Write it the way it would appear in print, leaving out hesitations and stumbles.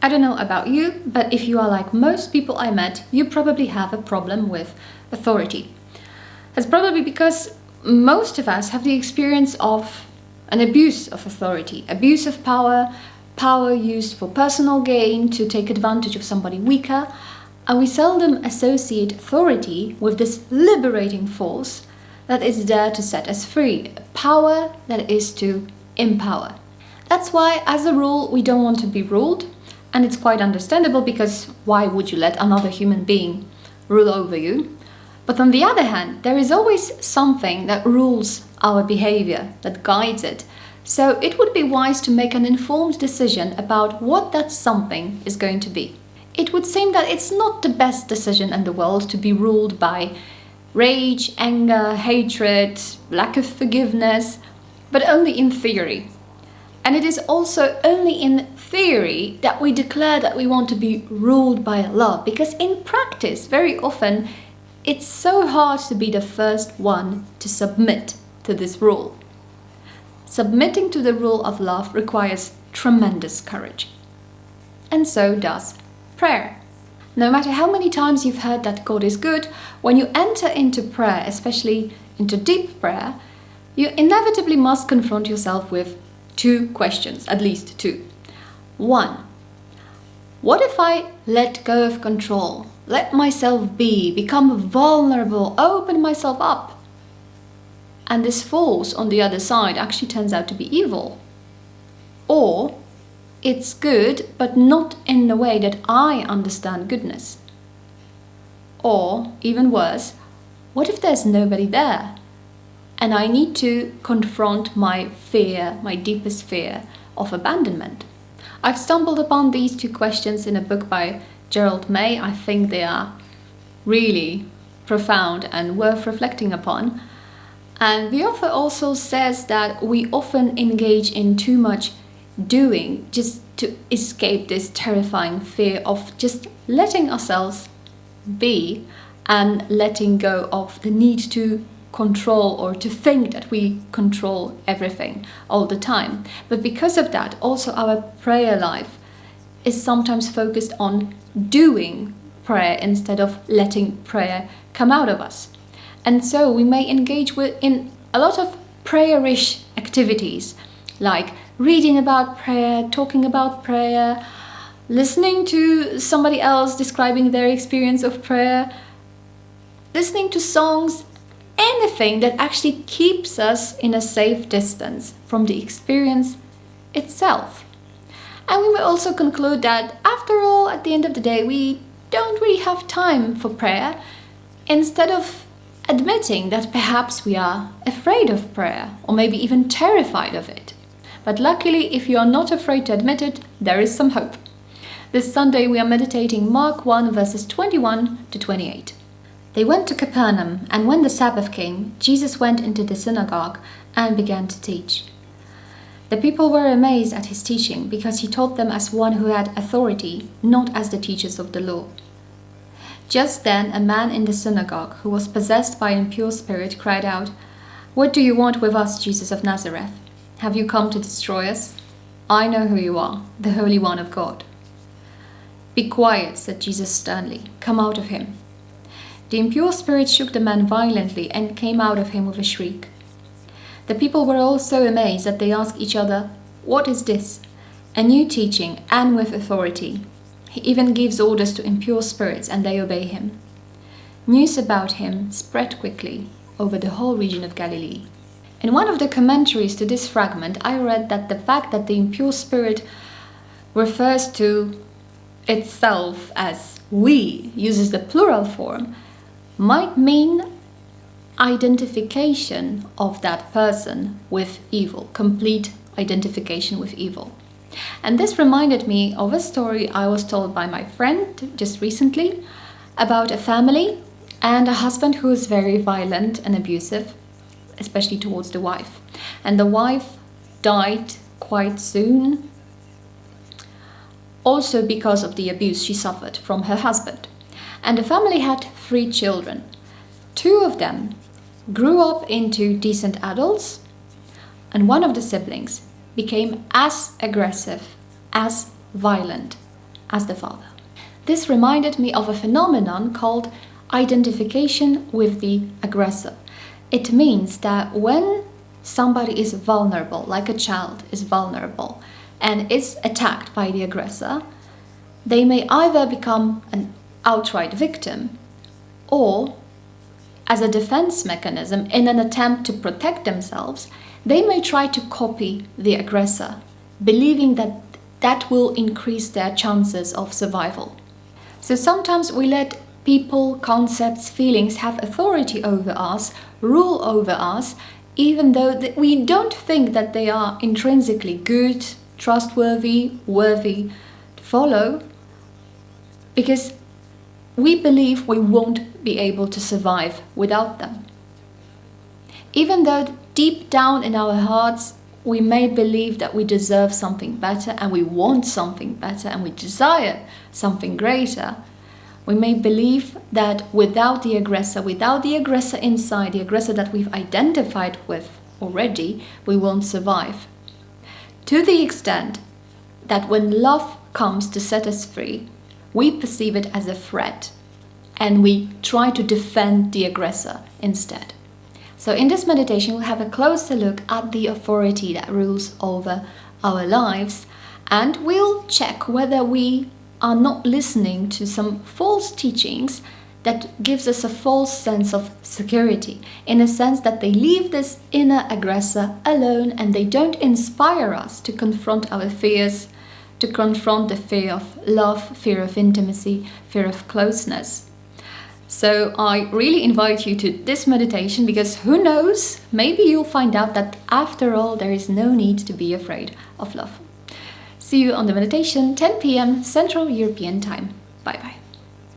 I don't know about you, but if you are like most people I met, you probably have a problem with authority. That's probably because most of us have the experience of an abuse of authority, abuse of power, power used for personal gain to take advantage of somebody weaker, and we seldom associate authority with this liberating force that is there to set us free, power that is to empower. That's why, as a rule, we don't want to be ruled. And it's quite understandable, because why would you let another human being rule over you? But on the other hand, there is always something that rules our behavior, that guides it. So it would be wise to make an informed decision about what that something is going to be. It would seem that it's not the best decision in the world to be ruled by rage, anger, hatred, lack of forgiveness, but only in theory. And it is also only in theory that we declare that we want to be ruled by love, because in practice, very often, it's so hard to be the first one to submit to this rule. Submitting to the rule of love requires tremendous courage. And so does prayer. No matter how many times you've heard that God is good, when you enter into prayer, especially into deep prayer, you inevitably must confront yourself with two questions, at least two. One, what if I let go of control, let myself be, become vulnerable, open myself up, and this force on the other side actually turns out to be evil? Or it's good, but not in the way that I understand goodness. Or, even worse, what if there's nobody there? And I need to confront my fear, my deepest fear of abandonment. I've stumbled upon these two questions in a book by Gerald May. I think they are really profound and worth reflecting upon. And the author also says that we often engage in too much doing just to escape this terrifying fear of just letting ourselves be and letting go of the need to control or to think that we control everything all the time. But because of that, also our prayer life is sometimes focused on doing prayer instead of letting prayer come out of us. And so we may engage in a lot of prayer-ish activities, like reading about prayer, talking about prayer, listening to somebody else describing their experience of prayer, listening to songs, anything that actually keeps us in a safe distance from the experience itself. And we may also conclude that, after all, at the end of the day, we don't really have time for prayer, instead of admitting that perhaps we are afraid of prayer, or maybe even terrified of it. But luckily, if you are not afraid to admit it, there is some hope. This Sunday we are meditating Mark 1 verses 21 to 28. They went to Capernaum, and when the Sabbath came, Jesus went into the synagogue and began to teach. The people were amazed at his teaching, because he taught them as one who had authority, not as the teachers of the law. Just then a man in the synagogue, who was possessed by an impure spirit, cried out, "What do you want with us, Jesus of Nazareth? Have you come to destroy us? I know who you are, the Holy One of God." "Be quiet," said Jesus sternly. "Come out of him." The impure spirit shook the man violently and came out of him with a shriek. The people were all so amazed that they asked each other, "What is this? A new teaching, and with authority. He even gives orders to impure spirits, and they obey him." News about him spread quickly over the whole region of Galilee. In one of the commentaries to this fragment, I read that the fact that the impure spirit refers to itself as we, uses the plural form, might mean identification of that person with evil, complete identification with evil. And this reminded me of a story I was told by my friend just recently about a family and a husband who is very violent and abusive, especially towards the wife. And the wife died quite soon, also because of the abuse she suffered from her husband. And the family had 3 children. 2 of them grew up into decent adults, and one of the siblings became as aggressive, as violent as the father. This reminded me of a phenomenon called identification with the aggressor. It means that when somebody is vulnerable, like a child is vulnerable, and is attacked by the aggressor, they may either become an outright victim or, as a defense mechanism in an attempt to protect themselves, they may try to copy the aggressor, believing that that will increase their chances of survival. So sometimes we let people, concepts, feelings have authority over us, rule over us, even though we don't think that they are intrinsically good, trustworthy, worthy to follow, because we believe we won't be able to survive without them. Even though deep down in our hearts we may believe that we deserve something better and we want something better and we desire something greater, we may believe that without the aggressor inside, the aggressor that we've identified with already, we won't survive. To the extent that when love comes to set us free, we perceive it as a threat and we try to defend the aggressor instead. So in this meditation, we'll have a closer look at the authority that rules over our lives, and we'll check whether we are not listening to some false teachings that gives us a false sense of security, in a sense that they leave this inner aggressor alone and they don't inspire us to confront our fears, to confront the fear of love, fear of intimacy, fear of closeness. So I really invite you to this meditation, because who knows, maybe you'll find out that after all there is no need to be afraid of love. See you on the meditation, 10 p.m. Central European Time. Bye bye.